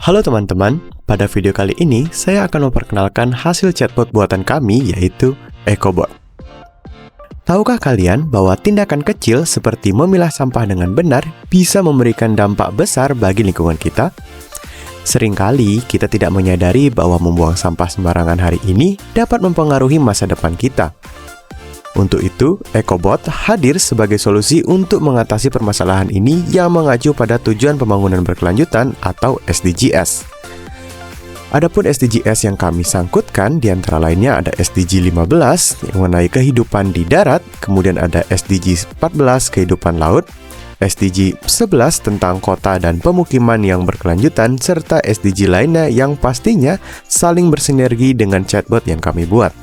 Halo teman-teman, pada video kali ini saya akan memperkenalkan hasil chatbot buatan kami yaitu EcoBot. Tahukah kalian bahwa tindakan kecil seperti memilah sampah dengan benar bisa memberikan dampak besar bagi lingkungan kita? Seringkali kita tidak menyadari bahwa membuang sampah sembarangan hari ini dapat mempengaruhi masa depan kita. Untuk itu, EcoBot hadir sebagai solusi untuk mengatasi permasalahan ini yang mengacu pada tujuan pembangunan berkelanjutan atau SDGs. Adapun SDGs yang kami sangkutkan di antara lainnya ada SDG 15 yang mengenai kehidupan di darat, kemudian ada SDG 14 kehidupan laut, SDG 11 tentang kota dan pemukiman yang berkelanjutan, serta SDG lainnya yang pastinya saling bersinergi dengan chatbot yang kami buat.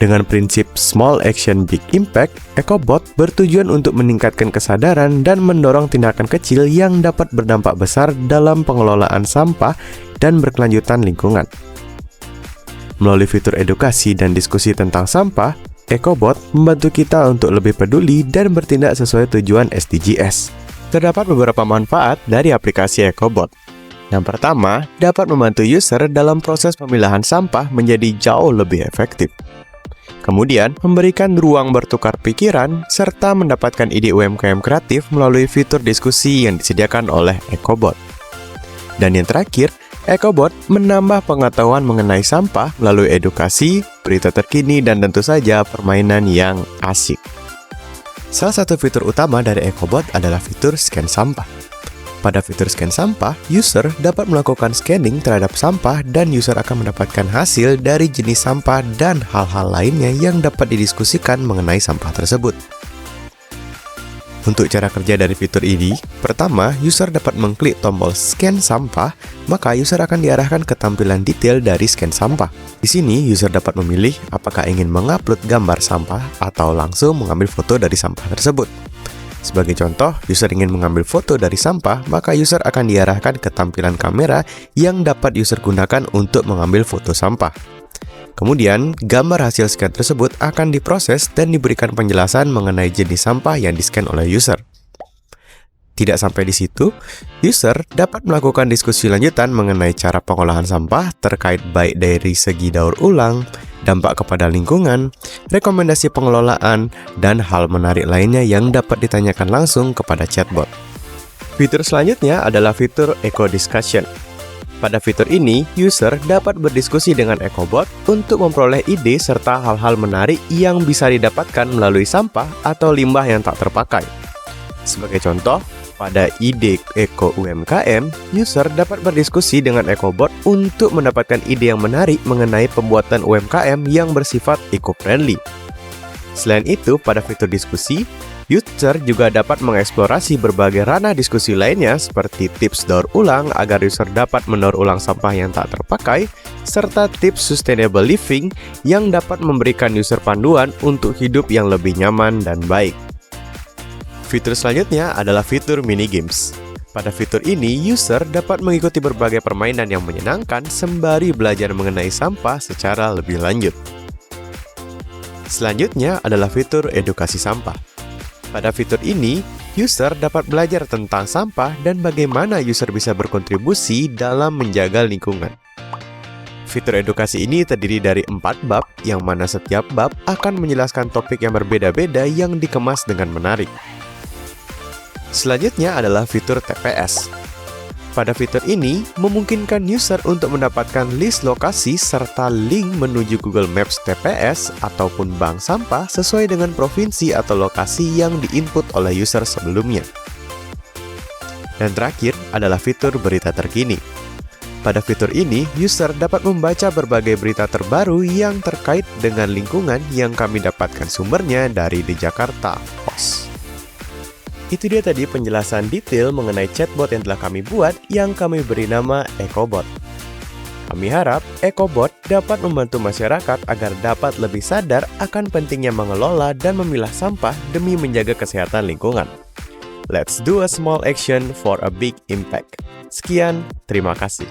Dengan prinsip Small Action Big Impact, EcoBot bertujuan untuk meningkatkan kesadaran dan mendorong tindakan kecil yang dapat berdampak besar dalam pengelolaan sampah dan berkelanjutan lingkungan. Melalui fitur edukasi dan diskusi tentang sampah, EcoBot membantu kita untuk lebih peduli dan bertindak sesuai tujuan SDGs. Terdapat beberapa manfaat dari aplikasi EcoBot. Yang pertama, dapat membantu user dalam proses pemilahan sampah menjadi jauh lebih efektif. Kemudian, memberikan ruang bertukar pikiran, serta mendapatkan ide UMKM kreatif melalui fitur diskusi yang disediakan oleh EcoBot. Dan yang terakhir, EcoBot menambah pengetahuan mengenai sampah melalui edukasi, berita terkini, dan tentu saja permainan yang asyik. Salah satu fitur utama dari EcoBot adalah fitur scan sampah. Pada fitur scan sampah, user dapat melakukan scanning terhadap sampah dan user akan mendapatkan hasil dari jenis sampah dan hal-hal lainnya yang dapat didiskusikan mengenai sampah tersebut. Untuk cara kerja dari fitur ini, pertama, user dapat mengklik tombol scan sampah, maka user akan diarahkan ke tampilan detail dari scan sampah. Di sini, user dapat memilih apakah ingin mengupload gambar sampah atau langsung mengambil foto dari sampah tersebut. Sebagai contoh, user ingin mengambil foto dari sampah, maka user akan diarahkan ke tampilan kamera yang dapat user gunakan untuk mengambil foto sampah. Kemudian, gambar hasil scan tersebut akan diproses dan diberikan penjelasan mengenai jenis sampah yang di-scan oleh user. Tidak sampai di situ, user dapat melakukan diskusi lanjutan mengenai cara pengolahan sampah terkait baik dari segi daur ulang, dampak kepada lingkungan, rekomendasi pengelolaan, dan hal menarik lainnya yang dapat ditanyakan langsung kepada chatbot. Fitur selanjutnya adalah fitur Eco Discussion. Pada fitur ini, user dapat berdiskusi dengan EcoBot untuk memperoleh ide serta hal-hal menarik yang bisa didapatkan melalui sampah atau limbah yang tak terpakai. Sebagai contoh, pada ide Eco UMKM, user dapat berdiskusi dengan EcoBot untuk mendapatkan ide yang menarik mengenai pembuatan UMKM yang bersifat eco-friendly. Selain itu, pada fitur diskusi, user juga dapat mengeksplorasi berbagai ranah diskusi lainnya seperti tips daur ulang agar user dapat mendaur ulang sampah yang tak terpakai, serta tips sustainable living yang dapat memberikan user panduan untuk hidup yang lebih nyaman dan baik. Fitur selanjutnya adalah fitur mini games. Pada fitur ini, user dapat mengikuti berbagai permainan yang menyenangkan sembari belajar mengenai sampah secara lebih lanjut. Selanjutnya adalah fitur edukasi sampah. Pada fitur ini, user dapat belajar tentang sampah dan bagaimana user bisa berkontribusi dalam menjaga lingkungan. Fitur edukasi ini terdiri dari 4 bab, yang mana setiap bab akan menjelaskan topik yang berbeda-beda yang dikemas dengan menarik. Selanjutnya adalah fitur TPS. Pada fitur ini, memungkinkan user untuk mendapatkan list lokasi serta link menuju Google Maps TPS ataupun bank sampah sesuai dengan provinsi atau lokasi yang diinput oleh user sebelumnya. Dan terakhir adalah fitur berita terkini. Pada fitur ini, user dapat membaca berbagai berita terbaru yang terkait dengan lingkungan yang kami dapatkan sumbernya dari The Jakarta Post. Itu dia tadi penjelasan detail mengenai chatbot yang telah kami buat yang kami beri nama EcoBot. Kami harap EcoBot dapat membantu masyarakat agar dapat lebih sadar akan pentingnya mengelola dan memilah sampah demi menjaga kesehatan lingkungan. Let's do a small action for a big impact. Sekian, terima kasih.